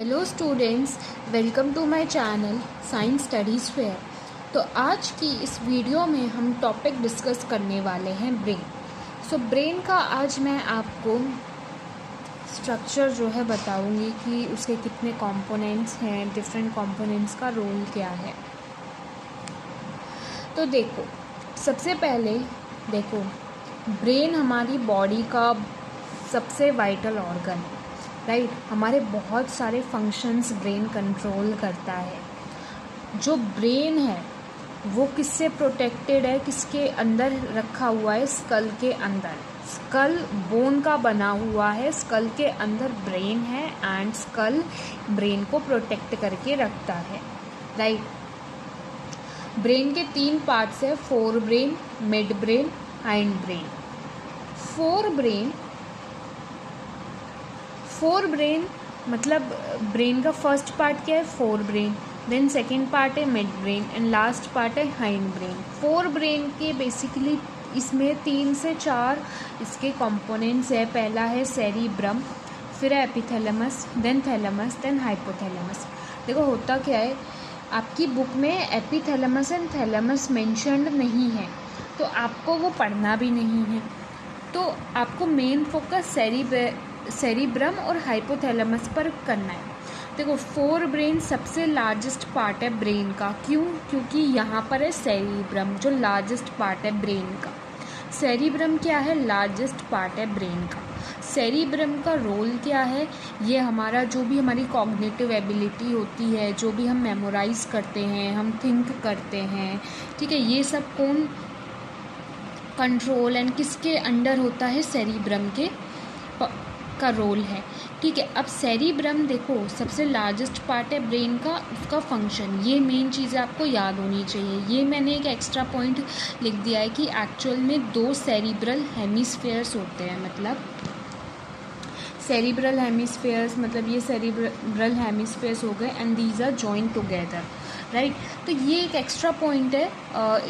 Hello students, welcome to my channel science studies fair. तो आज की इस वीडियो में हम टॉपिक डिस्कस करने वाले हैं ब्रेन। ब्रेन का आज मैं आपको स्ट्रक्चर जो है बताऊंगी कि उसके कितने कंपोनेंट्स हैं, डिफरेंट कंपोनेंट्स का रोल क्या है। तो देखो, सबसे पहले देखो, ब्रेन हमारी बॉडी का सबसे वाइटल ऑर्गन है, राइट। हमारे बहुत सारे फंक्शंस ब्रेन कंट्रोल करता है। जो ब्रेन है वो किससे प्रोटेक्टेड है, किसके अंदर रखा हुआ है? स्कल के अंदर। स्कल बोन का बना हुआ है, स्कल के अंदर ब्रेन है एंड स्कल ब्रेन को प्रोटेक्ट करके रखता है, राइट। ब्रेन के 3 पार्ट्स है, fore brain, mid brain, hind brain. Fore brain मतलब ब्रेन का फर्स्ट पार्ट क्या है? Fore brain. Then second part है mid brain and last part है हाइंड ब्रेन। फोर ब्रेन के बेसिकली इसमें 3 से 4 इसके कंपोनेंट्स है। पहला है सेरिब्रम, फिर है epithalamus, then thalamus, then hypothalamus. देखो होता क्या है, आपकी बुक में एपिथैलेमस एंड थैलेमस मेंशन्ड नहीं है, तो आपको वो पढ़ना भी नहीं है। तो आपको मेन फोकस सेरिब्रम और हाइपोथैलेमस पर करना है। देखो, फोर ब्रेन सबसे लार्जेस्ट पार्ट है ब्रेन का। क्यों? क्योंकि यहाँ पर है सेरिब्रम, जो लार्जेस्ट पार्ट है ब्रेन का। सेरिब्रम क्या है? लार्जेस्ट पार्ट है ब्रेन का। सेरिब्रम का रोल क्या है? ये हमारा जो भी हमारी कॉग्निटिव एबिलिटी होती है, जो भी हम मेमोराइज करते हैं, हम थिंक करते हैं, ठीक है, ये सब कौन कंट्रोल एंड किसके अंडर होता है? सेरिब्रम के का रोल है, ठीक है। अब सेरिब्रम देखो सबसे लार्जेस्ट पार्ट है ब्रेन का, उसका फंक्शन, ये मेन चीज़ें आपको याद होनी चाहिए। ये मैंने एक एक्स्ट्रा पॉइंट लिख दिया है कि एक्चुअल में 2 सेरिब्रल हेमिस्फेयर्स होते हैं। मतलब सेरिब्रल हेमिस्फेयर्स मतलब ये सेरिब्रल हेमिस्फेयर्स हो गए and these are joint together, right. तो ये एक एक्स्ट्रा पॉइंट है,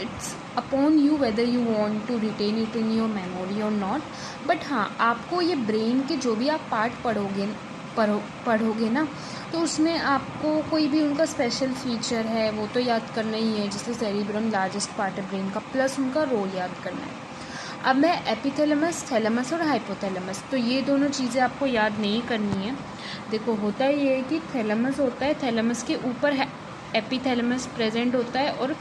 it's upon you whether you want to retain it in your memory और नॉट। बट हाँ, आपको ये ब्रेन के जो भी आप पार्ट पढ़ोगे ना, तो उसमें आपको कोई भी उनका स्पेशल फीचर है वो तो याद करना ही है। जैसे सेरिब्रम लार्जेस्ट पार्ट है ब्रेन का, प्लस उनका रोल याद करना है। अब मैं एपिथैलेमस, थैलेमस और हाइपोथैलेमस, तो ये दोनों चीज़ें आपको याद नहीं करनी है। देखो होता ये है कि थैलेमस होता है, थैलेमस के ऊपर एपिथैलेमस प्रेजेंट होता है और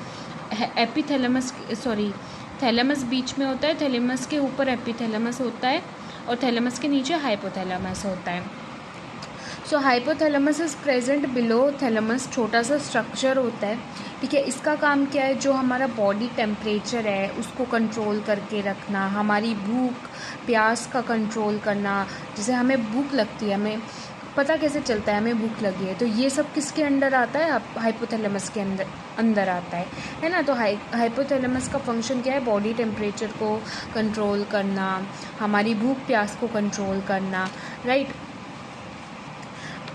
थैलेमस बीच में होता है, थैलेमस के ऊपर एपिथैलेमस होता है और थैलेमस के नीचे हाइपोथैलेमस होता है। Hypothalamus is present below thalamus, छोटा सा स्ट्रक्चर होता है, ठीक है। इसका काम क्या है? जो हमारा बॉडी टेम्परेचर है उसको कंट्रोल करके रखना, हमारी भूख प्यास का कंट्रोल करना। जैसे हमें भूख लगती है, हमें पता कैसे चलता है हमें भूख लगी है? तो ये सब किसके अंडर आता है? हाइपोथैलेमस के अंदर आता है ना। तो हाइपोथैलेमस का फंक्शन क्या है? बॉडी टेम्परेचर को कंट्रोल करना, हमारी भूख प्यास को कंट्रोल करना, राइट।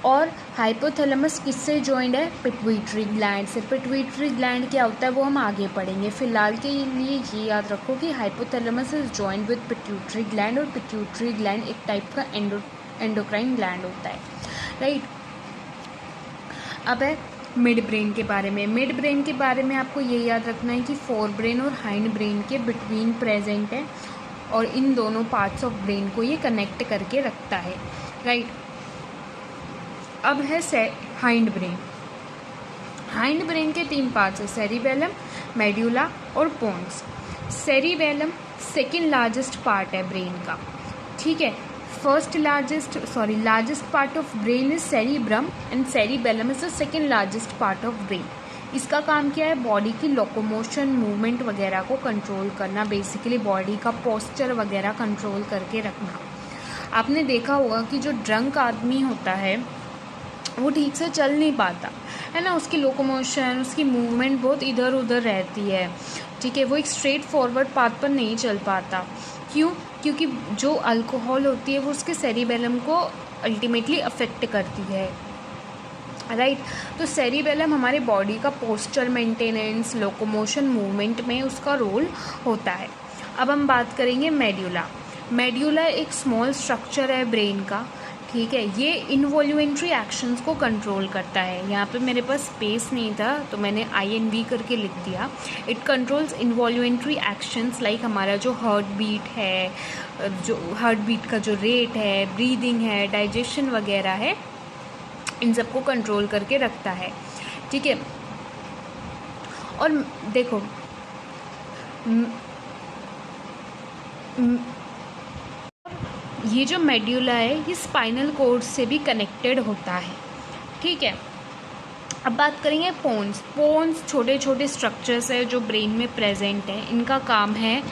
और हाइपोथैलेमस किससे जॉइंड है? पिट्यूटरी ग्लैंड से। पिट्यूटरी ग्लैंड क्या होता है वो हम आगे पढ़ेंगे। फिलहाल के लिए ये याद रखो कि hypothalamus is joined with pituitary gland, और पिट्यूटरी ग्लैंड एक टाइप का एंडोक्राइन ग्लैंड होता है, राइट। अब है मिड ब्रेन के बारे में। मिड ब्रेन के बारे में आपको ये याद रखना है कि फोर ब्रेन और हाइंड ब्रेन के बिटवीन प्रेजेंट है और इन दोनों पार्ट्स ऑफ ब्रेन को ये कनेक्ट करके रखता है, राइट। अब है हाइंड ब्रेन। हाइंड ब्रेन के 3 पार्ट्स है, सेरिबेलम, मेड्यूला और pons. Cerebellum second largest part है ब्रेन का, ठीक है। Largest part of brain is cerebrum and cerebellum is the second largest part of brain. इसका काम क्या है? बॉडी की लोकोमोशन, मूवमेंट वगैरह को कंट्रोल करना, बेसिकली बॉडी का पोस्चर वगैरह कंट्रोल करके रखना। आपने देखा होगा कि जो ड्रंक आदमी होता है वो ठीक से चल नहीं पाता है ना, उसकी लोकोमोशन, उसकी मूवमेंट बहुत इधर उधर रहती है, ठीक है। वो एक स्ट्रेट फॉरवर्ड पाथ पर नहीं चल पाता। क्यों? क्योंकि जो अल्कोहल होती है वो उसके सेरिबेलम को अल्टीमेटली अफेक्ट करती है, राइट। तो सेरिबेलम हमारे बॉडी का पोस्चर मेंटेनेंस, लोकोमोशन, मूवमेंट में उसका रोल होता है। अब हम बात करेंगे मेड्यूला। मेड्यूला एक स्मॉल स्ट्रक्चर है ब्रेन का, ठीक है। ये इनवॉल्यूंट्री एक्शंस को कंट्रोल करता है। यहाँ पे मेरे पास स्पेस नहीं था तो मैंने INV करके लिख दिया। It controls involuntary actions like हमारा जो हार्ट बीट है, जो हार्ट बीट का जो रेट है, ब्रीदिंग है, डाइजेशन वगैरह है, इन सबको कंट्रोल करके रखता है। ठीक है। और देखो ये जो मेड्यूला है ये स्पाइनल कॉर्ड से भी कनेक्टेड होता है। ठीक है। अब बात करेंगे पोन्स। पोन्स छोटे छोटे स्ट्रक्चर्स है जो ब्रेन में प्रेजेंट है। इनका काम है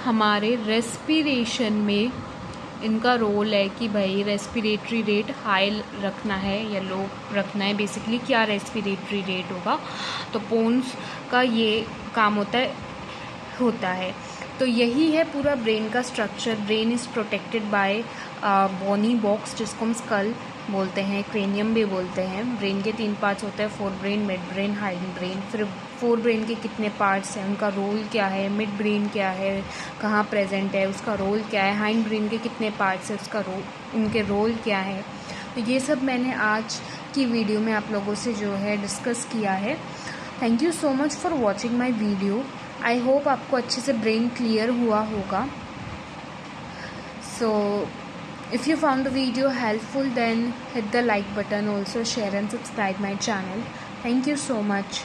हमारे रेस्पिरेशन में, इनका रोल है कि भाई रेस्पिरेटरी रेट हाई रखना है या लो रखना है। बेसिकली क्या रेस्पिरेटरी रेट होगा, तो पोन्स का ये काम होता है। तो यही है पूरा ब्रेन का structure. Brain is protected by bony box, जिसको हम स्कल बोलते हैं, क्रेनियम भी बोलते हैं। ब्रेन के 3 पार्ट्स होते हैं, four brain, mid brain, hind brain. फिर फोर ब्रेन के कितने पार्ट्स हैं, उनका रोल क्या है, मिड ब्रेन क्या है, कहाँ प्रेजेंट है, उसका रोल क्या है, हाइंड ब्रेन के कितने पार्ट्स हैं, उसका रोल, उनके रोल क्या है। तो ये सब मैंने आज की वीडियो में आप लोगों से जो है डिस्कस किया है। Thank you so much for watching my video. I hope आपको अच्छे से ब्रेन क्लियर हुआ होगा। सो if you found the video helpful, then hit the like button. Also share and subscribe my channel. Thank you so much.